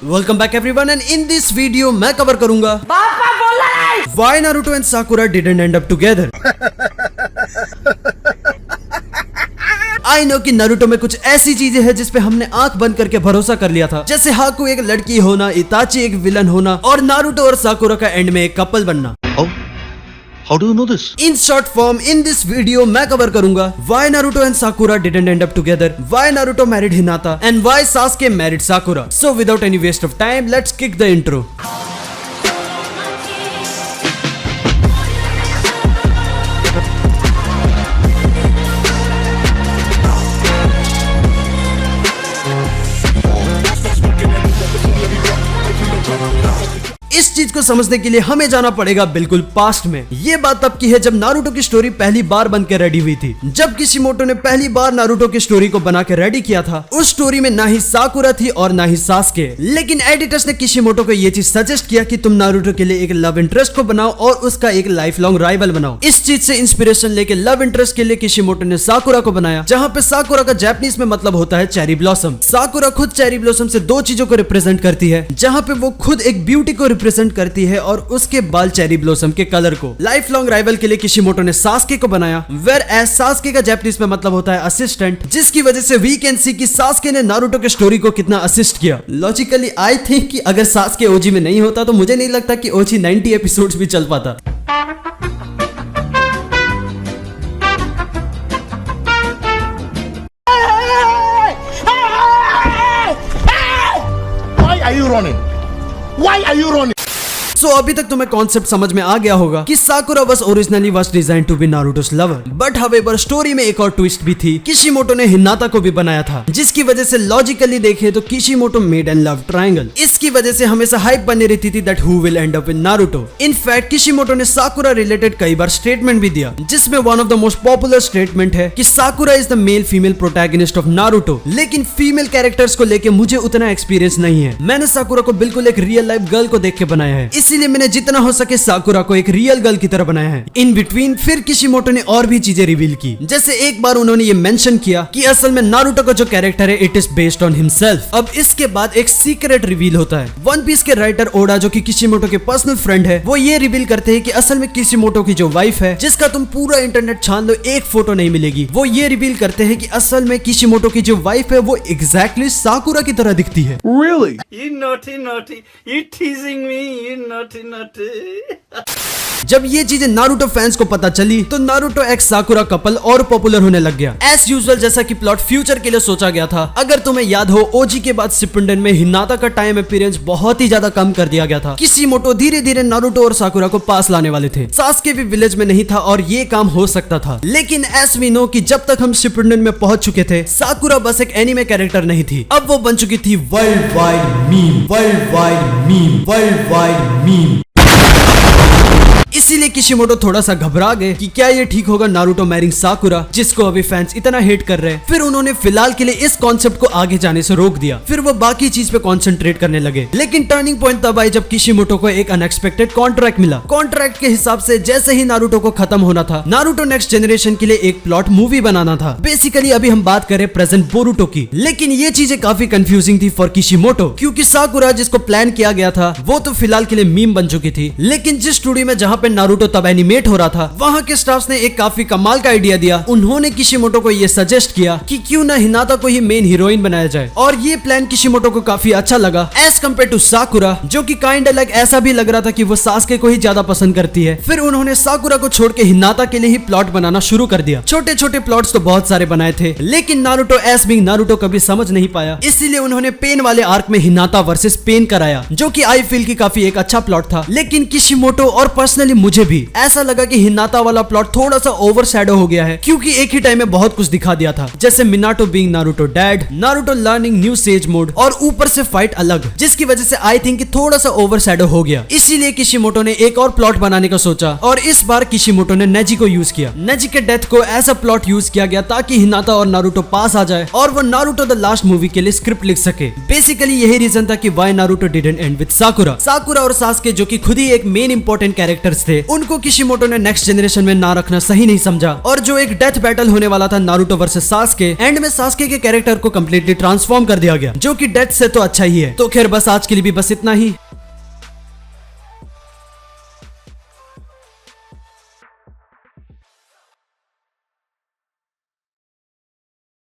Welcome back everyone and in this video मैं cover करूंगा Why Naruto and Sakura didn't end up together. I know कि Naruto में कुछ ऐसी चीजें हैं जिस पे हमने आंख बंद करके भरोसा कर लिया था, जैसे हाकू एक लड़की होना, इताची एक विलन होना और नारुतो और साकुरा का एंड में एक कपल बनना। How do you know this? In short form, in this video मैं कवर करूंगा Why Naruto and Sakura didn't end up together, Why Naruto married Hinata and why Sasuke married Sakura. So without any waste of time, let's kick the intro. इस चीज को समझने के लिए हमें जाना पड़ेगा बिल्कुल पास्ट में। ये बात तब की है जब नारुतो की स्टोरी पहली बार बन के रेडी हुई थी। जब किशिमोटो ने पहली बार नारुतो की स्टोरी को बना के रेडी किया था, उस स्टोरी में ना ही साकुरा थी और ना ही सास्के, लेकिन एडिटर्स ने किशिमोटो को ये चीज सजेस्ट किया कि तुम नारुतो के लिए एक लव इंटरेस्ट को बनाओ और उसका एक लाइफ लॉन्ग राइवल बनाओ। इस चीज से इंस्पिरेशन लेके लव इंटरेस्ट के लिए किशिमोटो ने साकुरा को बनाया, जहाँ पे साकुरा का जापानीज में मतलब होता है चेरी ब्लॉसम। साकुरा खुद चेरी ब्लॉसम से दो चीजों को रिप्रेजेंट करती है, जहाँ पे वो खुद एक ब्यूटी को रिप्रेजेंट करती है और उसके बाल चेरी ब्लॉसम के कलर को। लाइफ लॉन्ग राइवल के लिए किशिमोटो ने सास्के को बनाया, वेयर एज सास्के का जापानीज में मतलब होता है असिस्टेंट, जिसकी वजह से वी कैन सी कि सास्के ने नारुतो के स्टोरी को कितना असिस्ट किया। लॉजिकली आई थिंक कि अगर सास्के ओजी में नहीं होता तो मुझे नहीं लगता कि ओजी 90 एपिसोड्स भी चल पाता। Why are you running? Why are you running? So, अभी तक तुम्हें कॉन्सेप्ट समझ में आ गया होगा कि साकुरा was originally was designed to be Naruto's lover, but however story में एक और ट्विस्ट भी थी। किशिमोटो ने हिनाता को भी बनाया था, जिसकी वजह से लॉजिकली देखे तो Kishimoto made and love triangle. इसकी वजह से हमेशा हाइप बनी रहती थी that who will end up with Naruto. In fact Kishimoto ने साकुरा रिलेटेड कई बार स्टेटमेंट भी दिया, जिसमें one of the most popular statement है कि Sakura is the male female protagonist of Naruto. लेकिन फीमेल कैरेक्टर्स को लेके मुझे उतना एक्सपीरियंस नहीं है। मैंने साकुरा को बिल्कुल एक रियल लाइफ गर्ल को देख के बनाया है, इसीलिए मैंने जितना हो सके साकुरा को एक रियल गर्ल की तरह बनाया है। इन बिटवीन फिर किशिमोटो ने और भी चीजें रिवील की, जैसे एक बार उन्होंने ये मेंशन किया कि असल में नारुतो का जो कैरेक्टर है it is based on himself. अब इसके बाद एक सीक्रेट रिवील होता है। वन पीस के राइटर ओडा, जो कि किशिमोटो के पर्सनल फ्रेंड है, वो ये रिवील करते हैं कि असल में किशिमोटो की जो वाइफ है, जिसका तुम पूरा इंटरनेट छान लो एक फोटो नहीं मिलेगी, वो ये रिवील करते हैं कि असल में किशिमोटो की जो वाइफ है वो एग्जैक्टली साकुरा की तरह दिखती है। Really? You naughty, you teasing me, you naughty. जब ये चीजें नारुतो फैंस को पता चली तो नारुतो एक्स साकुरा कपल और पॉपुलर होने लग गया। एज यूजुअल जैसा कि प्लॉट फ्यूचर के लिए सोचा गया था। अगर तुम्हें याद हो, ओजी के बाद शिपुंडेन में हिनाता का टाइम अपीयरेंस बहुत ही ज्यादा कम कर दिया गया था। किशिमोटो धीरे धीरे नारुतो और साकुरा को पास लाने वाले थे। सास्के भी विलेज में नहीं था और ये काम हो सकता था, लेकिन एज वी नो कि जब तक हम शिपुंडेन में पहुंच चुके थे, साकुरा बस एक एनिमे कैरेक्टर नहीं थी, अब वो बन चुकी थी world wide meme, world wide meme, world wide meme. इसीलिए किशिमोटो थोड़ा सा घबरा गए कि क्या ये ठीक होगा नारुतो मैरिंग साकुरा, जिसको अभी फैंस इतना हेट कर रहे हैं। फिर उन्होंने फिलहाल के लिए इस कॉन्सेप्ट को आगे जाने से रोक दिया। फिर वो बाकी चीज पे कंसंट्रेट करने लगे। लेकिन टर्निंग पॉइंट तब आई जब किशिमोटो को एक अनएक्सपेक्टेड कॉन्ट्रैक्ट मिला। कॉन्ट्रैक्ट के हिसाब से जैसे ही नारुतो को खत्म होना था, नारुतो नेक्स्ट जनरेशन के लिए एक प्लॉट मूवी बनाना था। बेसिकली अभी हम बात करें प्रेजेंट बोरुतो की। लेकिन ये चीजें काफी कंफ्यूजिंग थी फॉर किशिमोटो, क्योंकि साकुरा जिसको प्लान किया गया था वो तो फिलहाल के लिए मीम बन चुकी थी। लेकिन जिस स्टूडियो में जहाँ पे नारुतो तब एनिमेट हो रहा था, वहाँ के स्टाफ्स ने एक काफी कमाल का आइडिया दिया। उन्होंने किशिमोटो को ये सजेस्ट किया कि क्यों ना हिनाता को ही मेन हीरोइन बनाया जाए, और ये प्लान किशिमोटो को काफी अच्छा लगा एज कम्पेयर टू साकुरा, जो कि काइंड लाइक ऐसा भी लग रहा था कि वो सास्के को ही ज्यादा पसंद करती है। फिर उन्होंने साकुरा को छोड़ के हिनाता के लिए ही प्लॉट बनाना शुरू कर दिया। छोटे छोटे प्लॉट्स तो बहुत सारे बनाए थे, लेकिन नारुतो एज बीइंग नारुतो कभी समझ नहीं पाया, इसीलिए उन्होंने पेन वाले आर्क में हिनाता वर्सेस पेन कराया, जो कि आई फील की काफी एक अच्छा प्लॉट था। लेकिन किशिमोटो और पर्सनली मुझे भी ऐसा लगा कि हिनाता वाला प्लॉट थोड़ा सा ओवर शैडो हो गया है, क्योंकि एक ही टाइम में बहुत कुछ दिखा दिया था, जैसे Minato being Naruto dad, Naruto learning new sage mode, और ऊपर से फाइट अलग, जिसकी वजह से आई थिंक थोड़ा सा ओवर शैडो हो गया। इसीलिए किशिमोटो ने एक और प्लॉट बनाने का सोचा, और इस बार किशिमोटो ने नेजी को यूज किया। नेजी के डेथ को एज अ प्लॉट यूज किया गया ताकि हिनाता और नारुतो पास आ जाए और वो नारुतो द लास्ट मूवी के लिए स्क्रिप्ट लिख सके। बेसिकली यही रीजन था कि why Naruto didn't and with साकुरा। साकुरा और सास्के, जो कि खुद ही एक मेन इंपॉर्टेंट कैरेक्टर्स थे उनको किशिमोटो ने नेक्स्ट जनरेशन में ना रखना सही नहीं समझा, और जो एक डेथ बैटल होने वाला था नारुतो वर्सेस सास्के, एंड में सास्के के कैरेक्टर को कम्प्लीटली ट्रांसफॉर्म कर दिया गया, जो कि डेथ से तो अच्छा ही है। तो खैर बस आज के लिए भी बस इतना ही।